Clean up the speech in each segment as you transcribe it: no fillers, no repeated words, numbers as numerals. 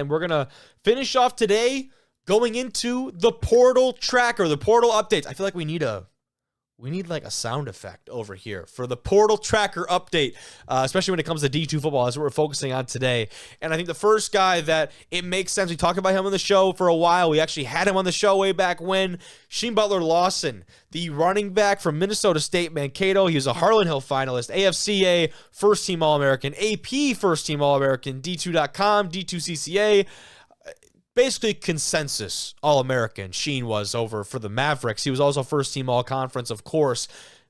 And we're going to finish off today going into the portal tracker, the portal updates. I feel like we need like a sound effect over here for the portal tracker update, especially when it comes to D2 football. That's what we're focusing on today. And I think the first guy that it makes sense, we talked about him on the show for a while. We actually had him on the show way back when. Sheen Butler-Lawson, the running back from Minnesota State Mankato. He was a Harlan Hill finalist, AFCA first-team All-American, AP first-team All-American, D2.com, D2CCA. Basically consensus All-American Sheen was over for the Mavericks. He was also first-team All-Conference, of course.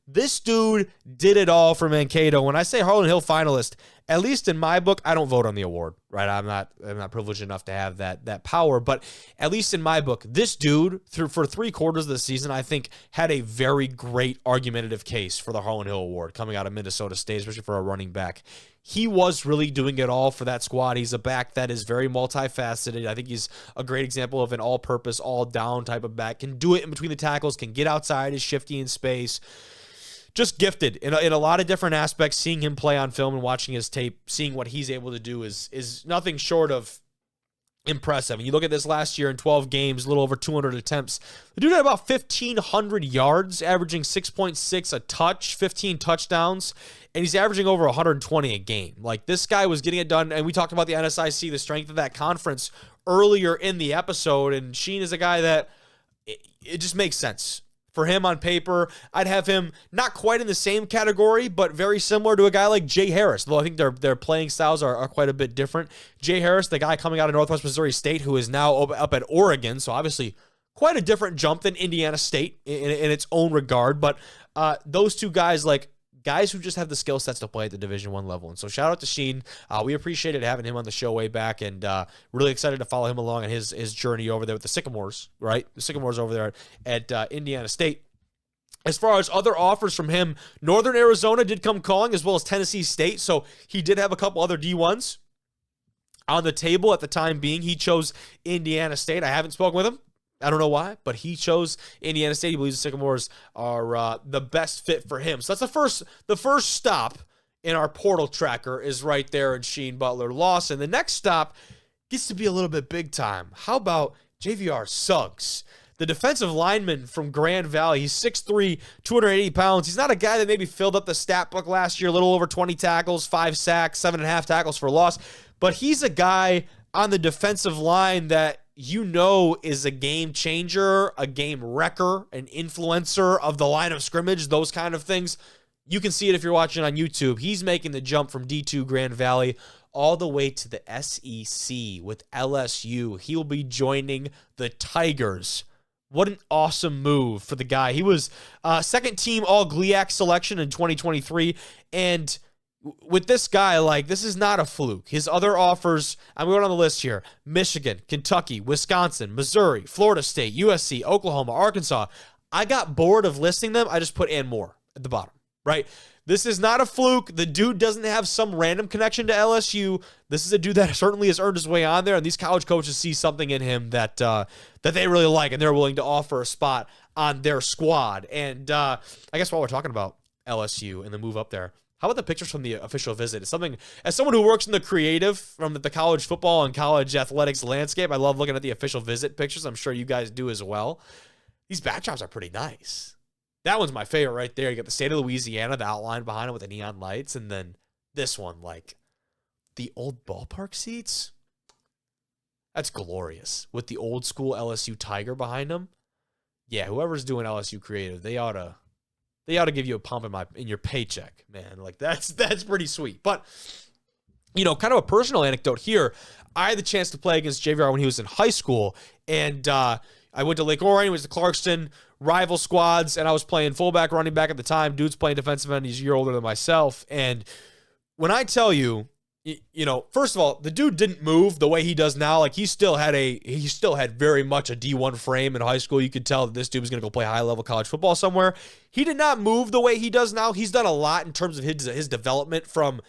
This dude did it all for Mankato. When I say Harlan Hill finalist, at least in my book, I don't vote on the award, right? I'm not privileged enough to have that power, but at least in my book, this dude, for 3/4 of the season, I think had a very great argumentative case for the Harlan Hill Award coming out of Minnesota State, especially for a running back. He was really doing it all for that squad. He's a back that is very multifaceted. I think he's a great example of an all-purpose, all-down type of back. Can do it in between the tackles, can get outside, is shifty in space. Just gifted in a lot of different aspects. Seeing him play on film and watching his tape, seeing what he's able to do is nothing short of impressive. And you look at this last year in 12 games, a little over 200 attempts. The dude had about 1,500 yards, averaging 6.6 a touch, 15 touchdowns, and he's averaging over 120 a game. Like, this guy was getting it done, and we talked about the NSIC, the strength of that conference earlier in the episode, and Sheen is a guy that it just makes sense. For him on paper, I'd have him not quite in the same category, but very similar to a guy like Jay Harris, though I think their playing styles are quite a bit different. Jay Harris, the guy coming out of Northwest Missouri State, who is now up at Oregon, so obviously quite a different jump than Indiana State in its own regard, but those two guys, like, guys who just have the skill sets to play at the Division I level. And so shout out to Sheen. We appreciated having him on the show way back, and really excited to follow him along on his journey over there with the Sycamores, right? The Sycamores over there at Indiana State. As far as other offers from him, Northern Arizona did come calling, as well as Tennessee State. So he did have a couple other D1s on the table at the time being. He chose Indiana State. I haven't spoken with him. I don't know why, but he chose Indiana State. He believes the Sycamores are the best fit for him. So that's the first stop in our portal tracker is right there in Sheen Butler-Lawson. The next stop gets to be a little bit big time. How about Javar Suggs, the defensive lineman from Grand Valley? He's 6'3", 280 pounds. He's not a guy that maybe filled up the stat book last year, a little over 20 tackles, 5 sacks, 7.5 tackles for loss. But he's a guy on the defensive line that is a game changer, a game wrecker, an influencer of the line of scrimmage, those kind of things. You can see it if you're watching on YouTube. He's making the jump from D2 Grand Valley all the way to the SEC with LSU. He will be joining the Tigers. What an awesome move for the guy. He was second team all GLIAC selection in 2023, and with this guy, like, this is not a fluke. His other offers, I'm going on the list here: Michigan, Kentucky, Wisconsin, Missouri, Florida State, USC, Oklahoma, Arkansas. I got bored of listing them. I just put and more at the bottom, right? This is not a fluke. The dude doesn't have some random connection to LSU. This is a dude that certainly has earned his way on there, and these college coaches see something in him that they really like, and they're willing to offer a spot on their squad. And I guess while we're talking about LSU and the move up there, how about the pictures from the official visit? It's something, as someone who works in the creative from the college football and college athletics landscape, I love looking at the official visit pictures. I'm sure you guys do as well. These backdrops are pretty nice. That one's my favorite right there. You got the state of Louisiana, the outline behind it with the neon lights, and then this one, like the old ballpark seats. That's glorious with the old school LSU Tiger behind them. Yeah, whoever's doing LSU creative, they ought to give you a pump in your paycheck, man. Like, that's pretty sweet. But, kind of a personal anecdote here. I had the chance to play against JVR when he was in high school, and I went to Lake Orion, was to Clarkston, rival squads, and I was playing fullback, running back at the time. Dude's playing defensive end. He's a year older than myself. And when I tell you, first of all, the dude didn't move the way he does now. Like, he still had very much a D1 frame in high school. You could tell that this dude was going to go play high-level college football somewhere. He did not move the way he does now. He's done a lot in terms of his development from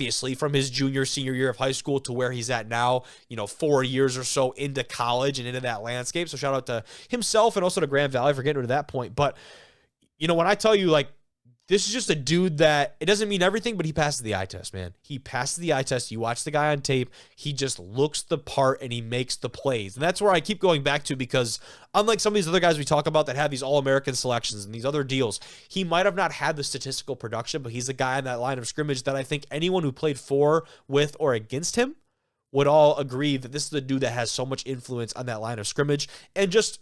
his junior, senior year of high school to where he's at now, 4 years or so into college and into that landscape. So shout out to himself and also to Grand Valley for getting to that point. But, when I tell you, like, This is just a dude that, it doesn't mean everything, but he passes the eye test, man. He passes the eye test. You watch the guy on tape, he just looks the part and he makes the plays. And that's where I keep going back to, because unlike some of these other guys we talk about that have these All-American selections and these other deals, he might have not had the statistical production, but he's a guy in that line of scrimmage that I think anyone who played for, with, or against him would all agree that this is a dude that has so much influence on that line of scrimmage. And just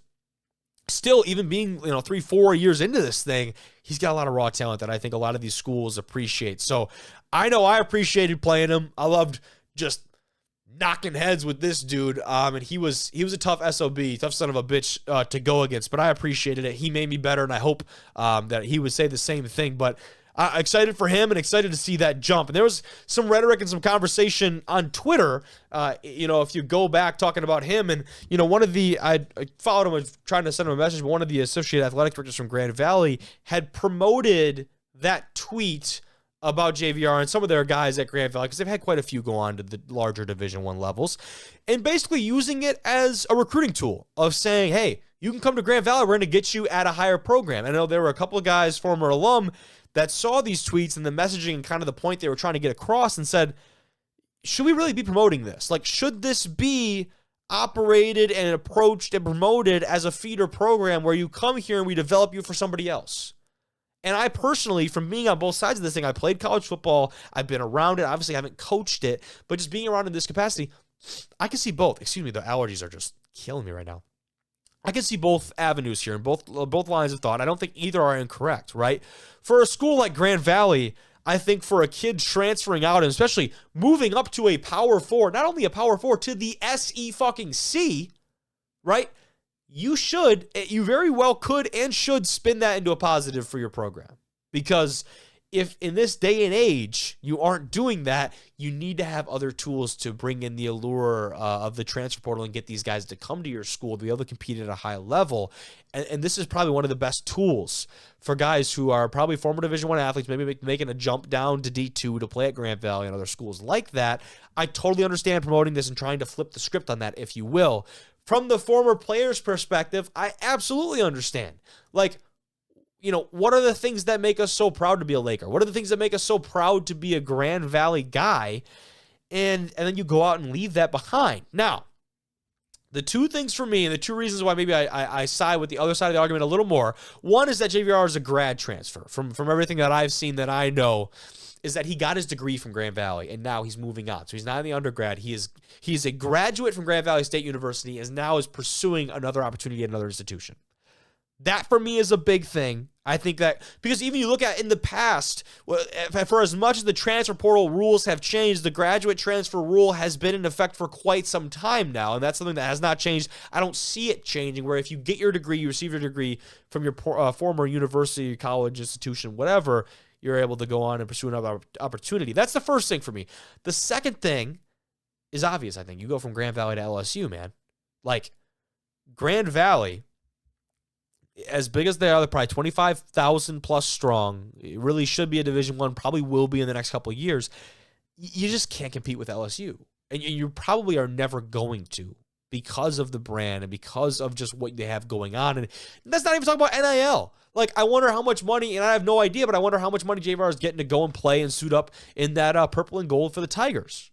still, even being 3-4 years into this thing, he's got a lot of raw talent that I think a lot of these schools appreciate. So I know I appreciated playing him. I loved just knocking heads with this dude. And he was a tough SOB, tough son of a bitch to go against, but I appreciated it. He made me better, and I hope that he would say the same thing. But excited for him and excited to see that jump. And there was some rhetoric and some conversation on Twitter, if you go back talking about him. And, I followed him, I was trying to send him a message, but one of the Associated Athletic Directors from Grand Valley had promoted that tweet about JVR and some of their guys at Grand Valley, because they've had quite a few go on to the larger Division I levels, and basically using it as a recruiting tool of saying, hey, you can come to Grand Valley, we're going to get you at a higher program. I know there were a couple of guys, former alum, that saw these tweets and the messaging and kind of the point they were trying to get across and said, should we really be promoting this? Like, should this be operated and approached and promoted as a feeder program where you come here and we develop you for somebody else? And I personally, from being on both sides of this thing, I played college football, I've been around it, obviously I haven't coached it, but just being around in this capacity, I can see both. Excuse me, the allergies are just killing me right now. I can see both avenues here and both lines of thought. I don't think either are incorrect, right? For a school like Grand Valley, I think for a kid transferring out and especially moving up to a Power 4, not only a Power 4, to the SEC, right? You very well could and should spin that into a positive for your program. Because if in this day and age you aren't doing that, you need to have other tools to bring in the allure of the transfer portal and get these guys to come to your school to be able to compete at a high level. And this is probably one of the best tools for guys who are probably former Division I athletes, maybe making a jump down to D2 to play at Grand Valley and other schools like that. I totally understand promoting this and trying to flip the script on that, if you will. From the former player's perspective, I absolutely understand. Like, what are the things that make us so proud to be a Laker? What are the things that make us so proud to be a Grand Valley guy? And then you go out and leave that behind. Now, the two things for me, and the two reasons why maybe I side with the other side of the argument a little more, one is that JVR is a grad transfer. From everything that I've seen that I know, is that he got his degree from Grand Valley, and now he's moving on. So he's not in the undergrad. He's a graduate from Grand Valley State University, and now is pursuing another opportunity at another institution. That, for me, is a big thing. I think that, because even you look at in the past, for as much as the transfer portal rules have changed, the graduate transfer rule has been in effect for quite some time now, and that's something that has not changed. I don't see it changing, where if you get your degree, you receive your degree from your former university, college, institution, whatever, you're able to go on and pursue another opportunity. That's the first thing for me. The second thing is obvious, I think. You go from Grand Valley to LSU, man. Like, Grand Valley, as big as they are, they're probably 25,000 plus strong. It really should be a Division I, probably will be in the next couple of years. You just can't compete with LSU. And you probably are never going to, because of the brand and because of just what they have going on. And that's not even talking about NIL. Like, I wonder how much money, and I have no idea, but I wonder how much money JVR is getting to go and play and suit up in that purple and gold for the Tigers,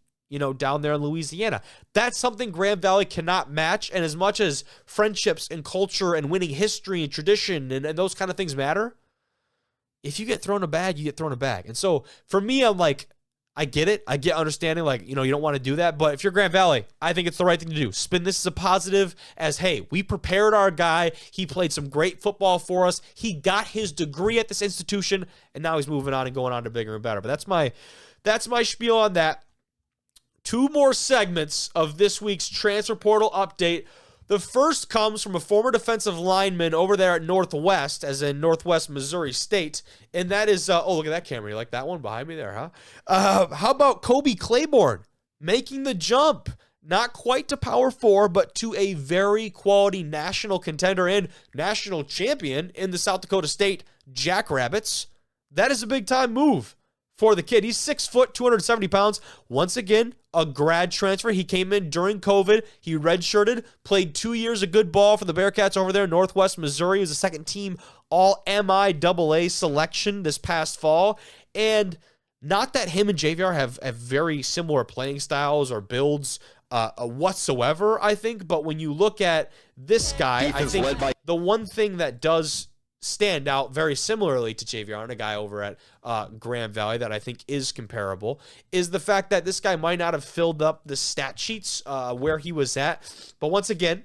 down there in Louisiana. That's something Grand Valley cannot match. And as much as friendships and culture and winning history and tradition and those kind of things matter, if you get thrown a bag, you get thrown a bag. And so for me, I'm like, I get it. I get understanding, like, you don't want to do that. But if you're Grand Valley, I think it's the right thing to do. Spin this as a positive, as, hey, we prepared our guy. He played some great football for us. He got his degree at this institution, and now he's moving on and going on to bigger and better. But that's my spiel on that. Two more segments of this week's transfer portal update. The first comes from a former defensive lineman over there at Northwest, as in Northwest Missouri State, and that is, look at that camera. You like that one behind me there, huh? How about Kobe Clayborn making the jump? Not quite to Power 4, but to a very quality national contender and national champion in the South Dakota State Jackrabbits. That is a big-time move for the kid. He's 6 foot, 270 pounds. Once again, a grad transfer. He came in during COVID. He redshirted, played 2 years of good ball for the Bearcats over there in Northwest Missouri. He was a second team all MIAA selection this past fall. And not that him and JVR have very similar playing styles or builds whatsoever, I think. But when you look at this guy, I think the one thing that does stand out very similarly to JVR and a guy over at Grand Valley that I think is comparable is the fact that this guy might not have filled up the stat sheets where he was at. But once again,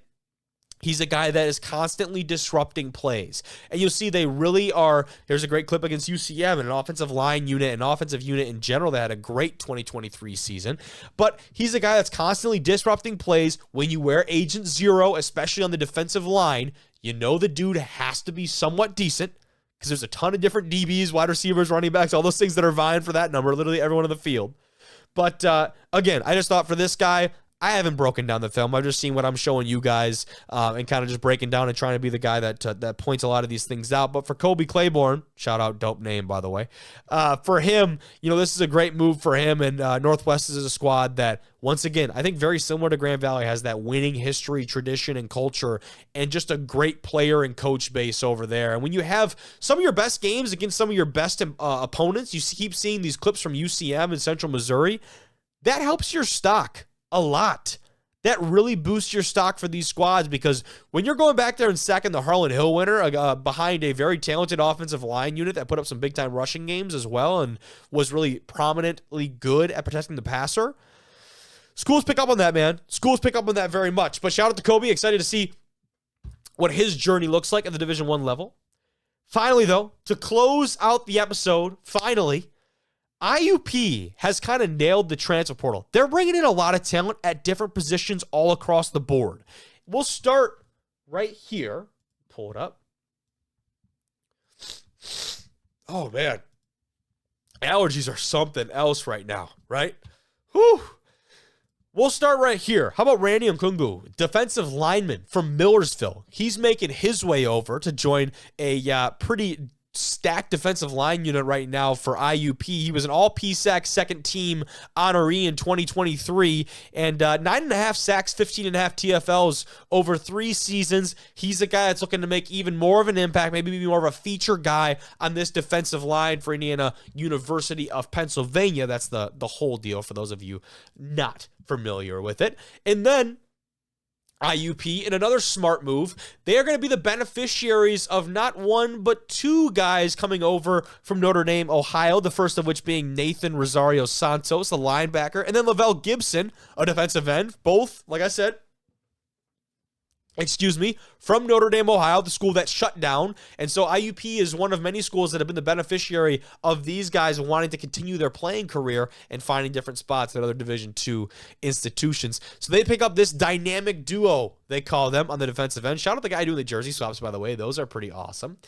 he's a guy that is constantly disrupting plays. And you'll see they really are. Here's a great clip against UCM and an offensive line unit, an offensive unit in general that had a great 2023 season. But he's a guy that's constantly disrupting plays. When you wear Agent Zero, especially on the defensive line, you know the dude has to be somewhat decent because there's a ton of different DBs, wide receivers, running backs, all those things that are vying for that number, literally everyone in the field. But again, I just thought for this guy, I haven't broken down the film. I've just seen what I'm showing you guys and kind of just breaking down and trying to be the guy that points a lot of these things out. But for Kobe Clayborn, shout out, dope name, by the way. For him, this is a great move for him. And Northwest is a squad that, once again, I think very similar to Grand Valley, has that winning history, tradition, and culture, and just a great player and coach base over there. And when you have some of your best games against some of your best opponents, you keep seeing these clips from UCM and Central Missouri, that helps your stock a lot. That really boosts your stock for these squads because when you're going back there and sacking the Harlan Hill winner behind a very talented offensive line unit that put up some big-time rushing games as well and was really prominently good at protecting the passer, schools pick up on that, man. Schools pick up on that very much. But shout out to Kobe. Excited to see what his journey looks like at the Division I level. Finally, though, to close out the episode, IUP has kind of nailed the transfer portal. They're bringing in a lot of talent at different positions all across the board. We'll start right here. Pull it up. Oh, man. Allergies are something else right now, right? Whew. We'll start right here. How about Randy Nkungu, defensive lineman from Millersville? He's making his way over to join a pretty stacked defensive line unit right now for IUP. He was an all-PSAC second team honoree in 2023 and 9.5 sacks, 15.5 TFLs over 3 seasons. He's a guy that's looking to make even more of an impact, maybe more of a feature guy on this defensive line for Indiana University of Pennsylvania. That's the whole deal for those of you not familiar with it. And then IUP, in another smart move, they are going to be the beneficiaries of not one, but 2 guys coming over from Notre Dame, Ohio, the first of which being Nathan Rosario Santos, the linebacker, and then Lavelle Gibson, a defensive end, both, like I said, from Notre Dame, Ohio, the school that shut down. And so IUP is one of many schools that have been the beneficiary of these guys wanting to continue their playing career and finding different spots at other Division II institutions. So they pick up this dynamic duo, they call them, on the defensive end. Shout out the guy doing the jersey swaps, by the way. Those are pretty awesome.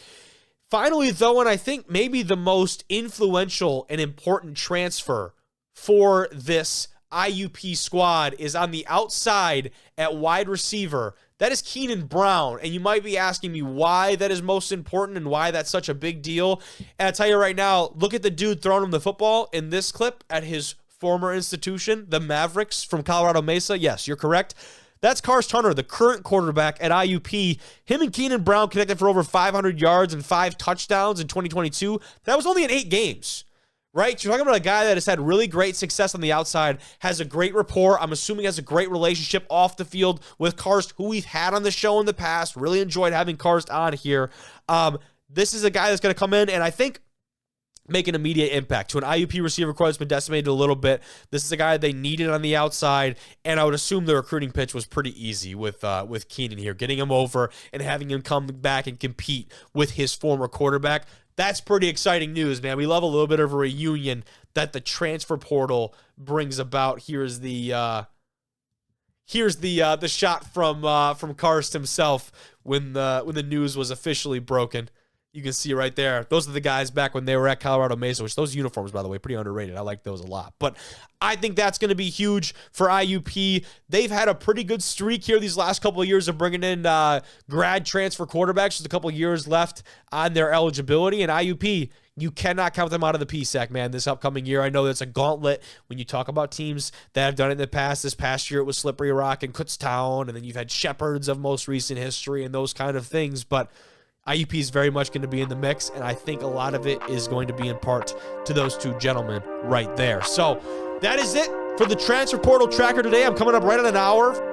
Finally, though, and I think maybe the most influential and important transfer for this IUP squad is on the outside at wide receiver. That is Keenan Brown, and you might be asking me why that is most important and why that's such a big deal. And I'll tell you right now, look at the dude throwing him the football in this clip at his former institution, the Mavericks from Colorado Mesa. Yes, you're correct. That's Karst Hunter, the current quarterback at IUP. Him and Keenan Brown connected for over 500 yards and 5 touchdowns in 2022. That was only in 8 games. Right? You're talking about a guy that has had really great success on the outside, has a great rapport, I'm assuming has a great relationship off the field with Karst, who we've had on the show in the past. Really enjoyed having Karst on here. This is a guy that's going to come in and I think make an immediate impact to an IUP receiver core that's been decimated a little bit. This is a guy they needed on the outside, and I would assume the recruiting pitch was pretty easy with Keenan here, getting him over and having him come back and compete with his former quarterback. That's pretty exciting news, man. We love a little bit of a reunion that the transfer portal brings about. Here's the shot from Karst himself when the news was officially broken. You can see right there. Those are the guys back when they were at Colorado Mesa, which those uniforms, by the way, pretty underrated. I like those a lot. But I think that's going to be huge for IUP. They've had a pretty good streak here these last couple of years of bringing in grad transfer quarterbacks. There's a couple of years left on their eligibility. And IUP you cannot count them out of the PSAC, man, this upcoming year. I know that's a gauntlet when you talk about teams that have done it in the past. This past year, it was Slippery Rock and Kutztown, and then you've had Shepherds of most recent history and those kind of things. But IUP is very much going to be in the mix, and I think a lot of it is going to be in part to those two gentlemen right there. So that is it for the transfer portal tracker today. I'm coming up right at an hour.